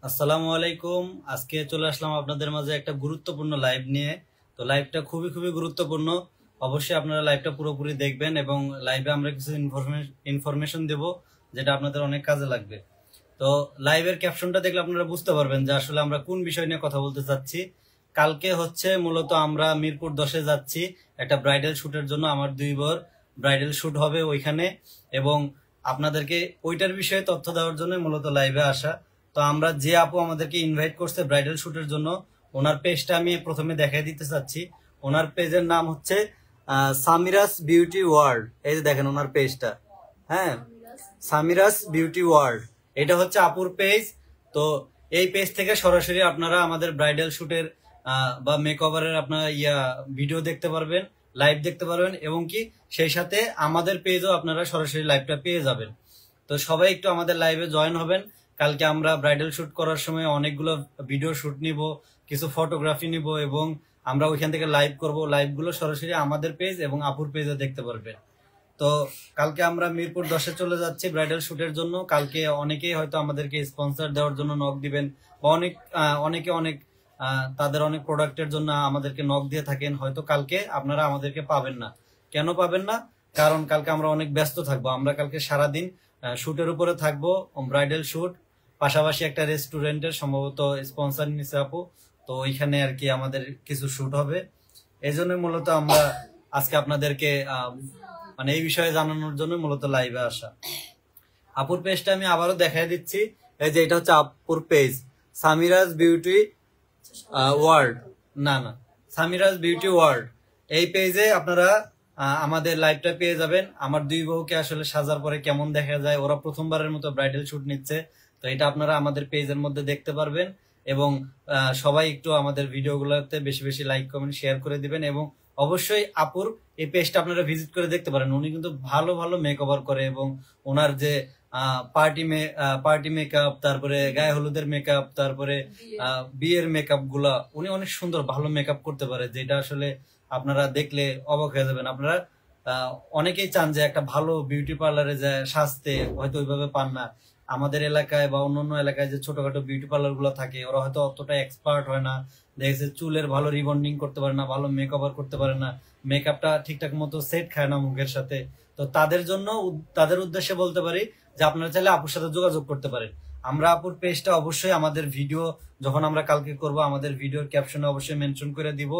আসসালামু আলাইকুম। আজকে চলে আসলাম আপনাদের মাঝে একটা গুরুত্বপূর্ণ লাইভ নিয়ে। তো লাইভটা খুবই খুবই গুরুত্বপূর্ণ। অবশ্যই আপনারা লাইভটা পুরোপুরি দেখবেন এবং লাইভে আমরা কিছু ইনফরমেশন দেব যেটা আপনাদের অনেক কাজে লাগবে। তো লাইভের ক্যাপশনটা দেখলে আপনারা বুঝতে পারবেন যে আসলে আমরা কোন বিষয় নিয়ে কথা বলতে চাচ্ছি। কালকে হচ্ছে মূলত আমরা মিরপুর 10-এ যাচ্ছি একটা ব্রাইডাল শুটের জন্য। আমার 2 বার ব্রাইডাল শুট হবে ওইখানে এবং আপনাদেরকে ওইটার বিষয়ে তথ্য দেওয়ার জন্য মূলত লাইভে আসা। তো আমরা যে আপু আমাদেরকে ইনভাইট করছে ব্রাইডাল শুটের জন্য, ওনার পেজটা আমি প্রথমে দেখাই দিতে চাচ্ছি। ওনার পেজের নাম হচ্ছে সামিরাস বিউটি ওয়ার্ল্ড। এই যে দেখেন ওনার পেজটা, হ্যাঁ, সামিরাস বিউটি ওয়ার্ল্ড, এটা হচ্ছে আপুর পেজ। তো এই পেজ থেকে সরাসরি আপনারা আমাদের ব্রাইডাল শুটের বা মেকওভারের আপনারা ভিডিও দেখতে পারবেন, লাইভ দেখতে পারবেন এবং কি সেই সাথে আমাদের পেজও আপনারা সরাসরি লাইভটা পেয়ে যাবেন। তো সবাই একটু আমাদের লাইভে জয়েন হবেন। কালকে আমরা ব্রাইডাল শুট করার সময় অনেকগুলো ভিডিও শুট নিব, কিছু ফটোগ্রাফি নিব এবং আমরা ওইখান থেকে লাইভ করব। লাইভগুলো সরাসরি আমাদের পেজ এবং আপুর পেজে দেখতে পারবেন। তো কালকে আমরা মিরপুর 10-এ চলে যাচ্ছি ব্রাইডাল শুটের জন্য। কালকে অনেকেই হয়তো আমাদেরকে স্পন্সর দেওয়ার জন্য নক দিবেন বা অনেকে অনেক তাদের অনেক প্রোডাক্টের জন্য আমাদেরকে নক দিয়ে থাকেন। হয়তো কালকে আপনারা আমাদেরকে পাবেন না। কেন পাবেন না? কারণ কালকে আমরা অনেক ব্যস্ত থাকবো। আমরা কালকে সারাদিন শুটের উপরে থাকবো, ব্রাইডাল শুট, পাশাপাশি একটা রেস্টুরেন্টের সম্ভবত স্পন্সর নিছে আপু। তো ওইখানে আর কি আমাদের কিছু শুট হবে। এই জন্য মূলত আমরা আজকে আপনাদেরকে মানে এই বিষয়ে জানানোর জন্য মূলত লাইভে আসা। আপুর পেজটা আমি আবারও দেখাই দিচ্ছি। এই যে এটা হচ্ছে আপুর পেজ, সামিরাজ বিউটি ওয়ার্ল্ড, না সামিরাজ বিউটি ওয়ার্ল্ড। এই পেজে আপনারা আমাদের লাইভটা পেয়ে যাবেন। আমার 2 বউকে আসলে সাজার পরে কেমন দেখা যায়, ওরা প্রথমবারের মতো ব্রাইডাল শুট নিচ্ছে। তো এটা আপনারা আমাদের পেজের মধ্যে দেখতে পারবেন এবং সবাই একটু আমাদের ভিডিওগুলোতে বেশি বেশি লাইক কমেন্ট শেয়ার করে দিবেন এবং অবশ্যই আপুর এই পেজটা আপনারা ভিজিট করে দেখতে পারেন। উনি কিন্তু ভালো ভালো মেকওভার করে এবং ওনার যে পার্টি মেকআপ, তারপরে গায়ে হলুদের মেকআপ, তারপরে বিয়ের মেকআপ গুলা উনি অনেক সুন্দর ভালো মেকআপ করতে পারে, যেটা আসলে আপনারা দেখলে অবাক হয়ে যাবেন। আপনারা অনেকেই চান যে একটা ভালো বিউটি পার্লারে যায় সাজতে, হয়তো ওইভাবে পান না। আমাদের এলাকায় বা অন্যান্য এলাকায় যে ছোটখাটো বিউটি পার্লার গুলো থাকে ওরা হয়তো অতটা এক্সপার্ট হয় না, দেখেছে চুলের ভালো রিবন্ডিং করতে পারে না, ভালো মেকওভার করতে পারে না, মেকআপটা ঠিকঠাক মতো সেট খায় না মুখের সাথে। তো তাদের জন্য, তাদের উদ্দেশ্যে বলতে পারি যে আপনারা চাইলে আপুর সাথে যোগাযোগ করতে পারেন। আমরা আপুর পেজটা অবশ্যই আমাদের ভিডিও যখন আমরা কালকে করব আমাদের ভিডিওর ক্যাপশনে অবশ্যই মেনশন করে দিব।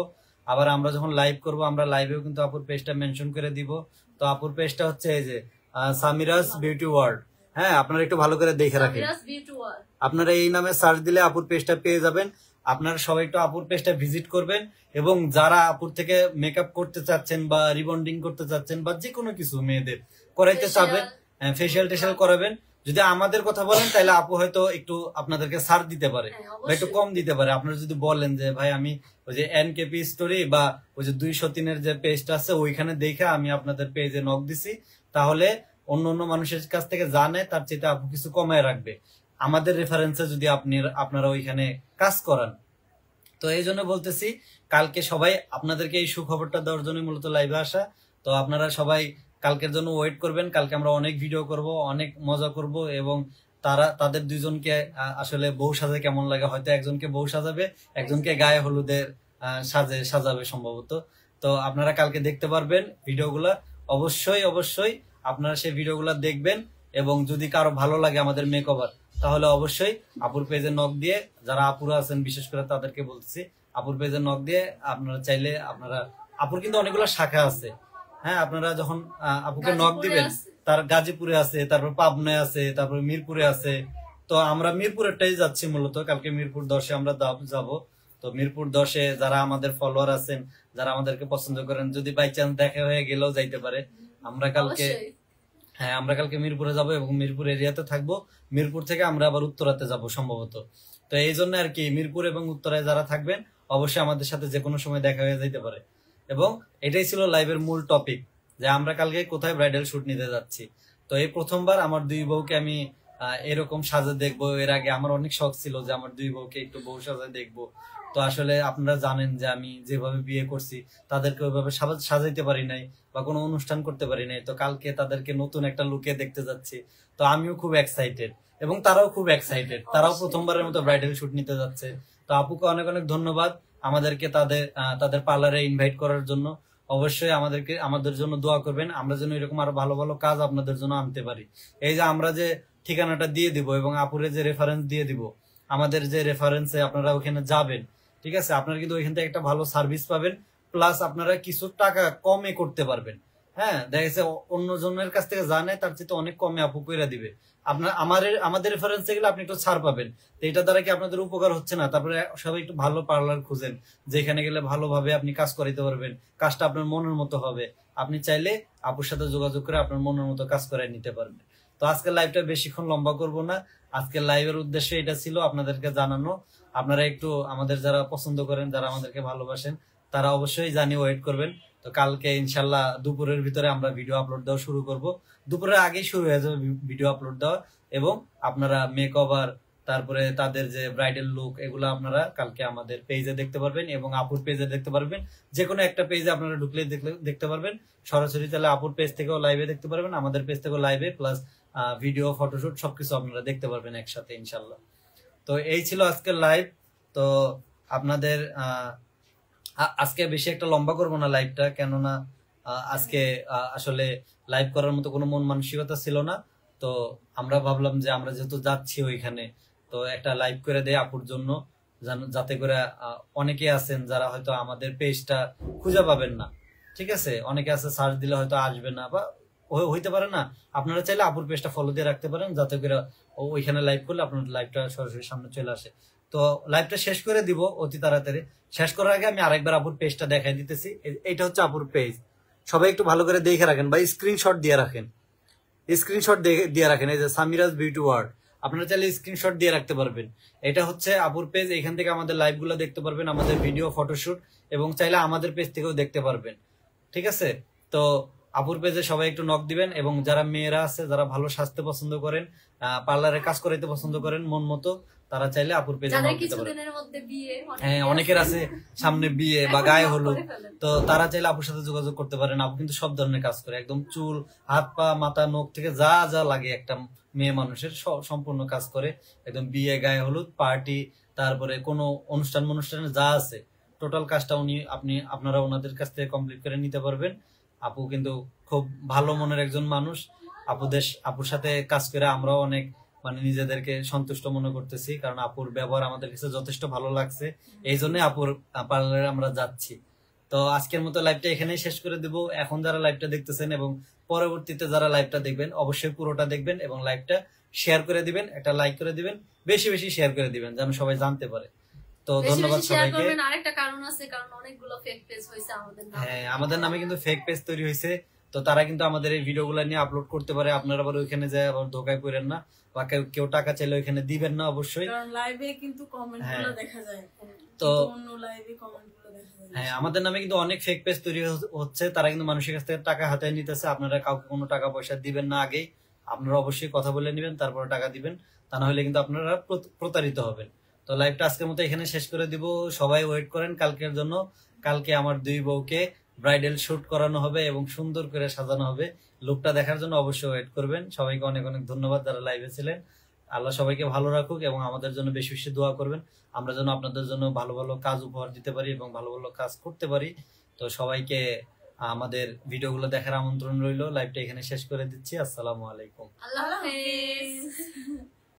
আবার আমরা যখন লাইভ করব আমরা লাইভেও কিন্তু আপুর পেজটা মেনশন করে দিব। তো আপুর পেজটা হচ্ছে এই যে সামিরাস বিউটি ওয়ার্ল্ড। হ্যাঁ, আপনারা একটু ভালো করে দেখে রাখেন। আপনারা এই নামে সার্চ দিলে আপুর পেজটা পেয়ে যাবেন। আপনারা সবাই একটু আপুর পেজটা ভিজিট করবেন এবং যারা আপুর থেকে মেকআপ করতে চাচ্ছেন বা রিবন্ডিং করতে চাচ্ছেন বা যে কোনো কিছু মেয়েদের করাইতে চাবেন, ফেসিয়াল টেশিয়াল করাবেন, যদি আমাদের কথা বলেন তাহলে আপু হয়তো একটু আপনাদেরকে ছাড় দিতে পারে বা একটু কম দিতে পারে। আপনারা যদি বলেন যে ভাই আমি ওই যে এনকেপি স্টোরি বা ওই যে 203-এর যে পেজটা আছে ওইখানে দেখে আমি আপনাদের পেজে নক দিছি, তাহলে অন্য অন্য মানুষের কাছ থেকে জানে তার চেয়ে আপু কিছু কমায় রাখবে আমাদের রেফারেন্সে যদি আপনারা ওইখানে কাজ করান। তো এই জন্য বলতেছি কালকে সবাই আপনাদেরকে এই সুখবরটা দেওয়ার জন্য মূলত লাইভে আসা। তো আপনারা সবাই কালকের জন্য ওয়েট করবেন। কালকে আমরা অনেক ভিডিও করব, অনেক মজা করব এবং তাদের দুইজনকে আসলে বউ সাজে কেমন লাগে, হয়তো একজনকে বউ সাজাবে, একজনকে গায়ে হলুদের সাজাবে সম্ভবত। তো আপনারা কালকে দেখতে পারবেন ভিডিওগুলা। অবশ্যই অবশ্যই আপনারা সেই ভিডিওগুলা দেখবেন এবং যদি কারো ভালো লাগে আমাদের মেকওভার তাহলে অবশ্যই আপুর পেজে নক দিয়ে, যারা আপুরা আছেন বিশেষ করে তাদেরকে বলছি, আপুর পেজে নক দিয়ে আপনারা চাইলে আপুর কিন্তু অনেকগুলো শাখা আছে। হ্যাঁ, আপনারা যখন আপুকে নক দিবেন, তার গাজীপুরে আছে, তারপর পাবনায় আছে, তারপর মিরপুরে আছে। তো আমরা মিরপুরেরটাই যাচ্ছি মূলত। কালকে মিরপুর 10-এ আমরা যাব। তো মিরপুর 10-এ যারা আমাদের ফলোয়ার আছেন, যারা আমাদেরকে পছন্দ করেন, যদি বাই চান্স দেখা হয়ে গেলেও যাইতে পারে, আমরা কালকে মিরপুরে যাব এবং মিরপুর এরিয়াতে থাকবো। মিরপুর থেকে আমরা আবার উত্তরাতে যাব সম্ভবত। তো এই জন্য আর কি মিরপুর এবং উত্তরায় যারা থাকবেন অবশ্যই আমাদের সাথে যে কোনো সময় দেখা হয়ে যাইতে পারে। এবং এটাই ছিল লাইভের মূল টপিক, যে আমরা কালকে কোথায় ব্রাইডাল শুট নিতে যাচ্ছি। তো এই প্রথমবার আমার 2 বউকে আমি এরকম সাজে দেখবো। এর আগে আমার অনেক শখ ছিল যে আমার দুই বউকে একটু বউ সাজে দেখবো। তো আসলে আপনারা জানেন যে আমি যেভাবে বিয়ে করছি তাদেরকে ওইভাবে সাজাইতে পারি নাই বা কোনো অনুষ্ঠান করতে পারি নাই। তো কালকে তাদেরকে নতুন একটা লুকে দেখতে যাচ্ছি। তো আমিও খুব এক্সাইটেড এবং তারাও খুব এক্সাইটেড, তারাও প্রথমবারের মতো ব্রাইডাল শুট নিতে যাচ্ছে। তো আপুকে অনেক অনেক ধন্যবাদ আমাদেরকে তাদের পার্লারে ইনভাইট করার জন্য। অবশ্যই আমাদের জন্য দোয়া করবেন, আমরা যেন এরকম আরো ভালো ভালো কাজ আপনাদের জন্য আনতে পারি। এই যে আমরা যে ঠিকানাটা দিয়ে দিব এবং আপুরে যে রেফারেন্স দিয়ে দিব, আমাদের যে রেফারেন্সে আপনারা ওখানে যাবেন, ঠিক আছে, আপনারা কিন্তু ওইখান থেকে একটা ভালো সার্ভিস পাবেন, প্লাস আপনারা কিছু টাকা কমে করতে পারবেন। হ্যাঁ, দেখা গেছে অন্য জনের কাছ থেকে জানে তার চেয়ে অনেক কমে আপু কইরা দিবে। আমাদের রেফারেন্সে গেলে আপনি একটু ছাড় পাবেন। তো এটা দ্বারা কি আপনাদের উপকার হচ্ছে না? তারপরে সবাই একটু ভালো পার্লার খুঁজেন যেখানে গেলে ভালোভাবে আপনি কাজ করাইতে পারবেন, কাজটা আপনার মনের মতো হবে। আপনি চাইলে আপুর সাথে যোগাযোগ করে আপনার মনের মতো কাজ করাই নিতে পারবেন। তো আজকের লাইভটা বেশিক্ষণ লম্বা করব না। আজকের লাইভের উদ্দেশ্য এটা ছিল আপনাদেরকে জানানো। আপনারা একটু আমাদের যারা পছন্দ করেন, যারা আমাদেরকে ভালোবাসেন, তারা অবশ্যই জানিয়ে ওয়েট করবেন। তো কালকে ইনশাল্লাহ দুপুরের ভিতরে আমরা ভিডিও আপলোড দেওয়া শুরু করব। দুপুরের আগেই শুরু হয়ে যাবে ভিডিও আপলোড দেওয়া, এবং আপনারা মেকওভার, তারপরে তাদের যে ব্রাইডাল লুক, এগুলো আপনারা কালকে আমাদের পেজে দেখতে পারবেন এবং আপুর পেজে দেখতে পারবেন। যে কোনো একটা পেজে আপনারা ঢুকলে দেখতে পারবেন। সরাসরি তাহলে আপুর পেজ থেকেও লাইভে দেখতে পারবেন, আমাদের পেজ থেকেও লাইভে, প্লাস ভিডিও, ফটোশুট সবকিছু আপনারা দেখতে পারবেন একসাথে ইনশাল্লাহ। তো এই ছিল আজকের লাইভ। তো আপনাদের আজকে বেশি একটা লম্বা করবো না লাইভটা, কেননা আজকে আসলে লাইভ করার মতো কোনো মন মানসিকতা ছিল না। তো আমরা ভাবলাম যে আমরা যেহেতু যাচ্ছি ওইখানে, তো একটা লাইভ করে দেয় আপুর জন্য, যাতে করে অনেকে আছেন যারা হয়তো আমাদের পেজটা খুঁজে পাবেন না, ঠিক আছে, অনেকে আছে সার্চ দিলে হয়তো আসবে না বা হইতে পারে না। আপনারা চাইলে আপুর পেজটা ফলো দিয়ে রাখতে পারেন, যাতে করে ওইখানে লাইভ করলে আপনার লাইভটা সরাসরি সামনে চলে আসে। তো লাইভটা শেষ করে দিব অতি তাড়াতাড়ি। শেষ করার আগে আমি আরেকবার আপুর পেজটা দেখাই দিতেছি। এইটা হচ্ছে আপুর পেজ, সবাই একটু ভালো করে দেখে রাখেন বা স্ক্রিনশট দিয়ে রাখেন, স্ক্রিনশট দিয়ে রাখেন। এই যে সামিরাজ বিউটি ওয়ার্ল্ড, আপনারা চাইলে স্ক্রিনশট দিয়ে রাখতে পারবেন। এটা হচ্ছে আপুর পেজ, এখান থেকে আমাদের লাইভ গুলো দেখতে পারবেন, আমাদের ভিডিও, ফটোশুট, এবং চাইলে আমাদের পেজ থেকেও দেখতে পারবেন, ঠিক আছে। তো আপুর পেজে সবাই একটু নক দিবেন, এবং যারা মেয়েরা আছে, যারা ভালো সাজতে পছন্দ করেন, পার্লারে কাজ করাইতে পছন্দ করেন মন মতো, তারা চাইলে আপুর পেজে নক দিতে পারেন। হ্যাঁ, অনেকের আছে সামনে বিয়ে বা গায়ে হলুদ, তো তারা চাইলে আপুর সাথে যোগাযোগ করতে পারেন। আপু কিন্তু সব ধরনের কাজ করে, একদম চুল, হাত পা, মাথা, নখ থেকে যা যা লাগে একটা মেয়ে মানুষের সম্পূর্ণ কাজ করে। একদম বিয়ে, গায়ে হলুদ, পার্টি, তারপরে কোনো অনুষ্ঠানে যা আছে টোটাল কাজটা আপনারা ওনাদের কাছ থেকে কমপ্লিট করে নিতে পারবেন। আপু কিন্তু খুব ভালো মনের একজন মানুষ। আপুর সাথে কাজ করে আমরাও অনেক নিজেদেরকে সন্তুষ্ট মনে করতেছি, কারণ আপুর ব্যবহার আমাদের কাছে যথেষ্ট ভালো লাগছে। এই জন্য আপুর পার্লারে আমরা যাচ্ছি। তো আজকের মতো লাইভটা এখানেই শেষ করে দিব। এখন যারা লাইভটা দেখতেছেন এবং পরবর্তীতে যারা লাইভটা দেখবেন, অবশ্যই পুরোটা দেখবেন এবং লাইভটা শেয়ার করে দিবেন, একটা লাইক করে দিবেন, বেশি বেশি শেয়ার করে দিবেন যেন সবাই জানতে পারে। তো ধন্যবাদ সবাইকে। আরেকটা কারণ আছে, কারণ অনেকগুলো ফেক পেজ হইছে আমাদের নামে। হ্যাঁ, আমাদের নামে কিন্তু ফেক পেজ তৈরি হয়েছে। তো তারা কিন্তু আমাদের এই ভিডিওগুলো নিয়ে আপলোড করতে পারে। আপনারা আবার ওইখানে যায় আবার ধোকায় পড়েন না, বা কেউ টাকা চাইলে ওইখানে দিবেন না অবশ্যই, কারণ লাইভে কিন্তু কমেন্টগুলো দেখা যায়। তো অন্য লাইভে কমেন্টগুলো দেখা যায়। হ্যাঁ, আমাদের নামে কিন্তু অনেক ফেক পেজ তৈরি হচ্ছে। তারা কিন্তু মানুষের কাছ থেকে টাকা হাতে নিতেছে। আপনারা কাউকে কোনো টাকা পয়সা দিবেন না আগেই, আপনারা অবশ্যই কথা বলে নেবেন, তারপরে টাকা দিবেন। তা না হলে কিন্তু আপনারা প্রতারিত হবেন। তো লাইভটা আজকের মতো এখানে শেষ করে দিব। সবাই ওয়েট করেন কালকের জন্য। কালকে আমার দুই বউকে ব্রাইডাল শুট করানো হবে এবং সুন্দর করে সাজানো হবে। লুকটা দেখার জন্য অবশ্যই ওয়েট করবেন। সবাইকে অনেক অনেক ধন্যবাদ যারা লাইভে ছিলেন। আল্লাহ সবাইকে ভালো রাখুক এবং আমাদের জন্য বেশি বেশি দোয়া করবেন, আমরা যেন আপনাদের জন্য ভালো ভালো কাজ উপহার দিতে পারি এবং ভালো ভালো কাজ করতে পারি। তো সবাইকে আমাদের ভিডিওগুলো দেখার আমন্ত্রণ রইল। লাইভটা এখানে শেষ করে দিচ্ছি। আসসালামু আলাইকুম। আল্লাহ হাফেজ।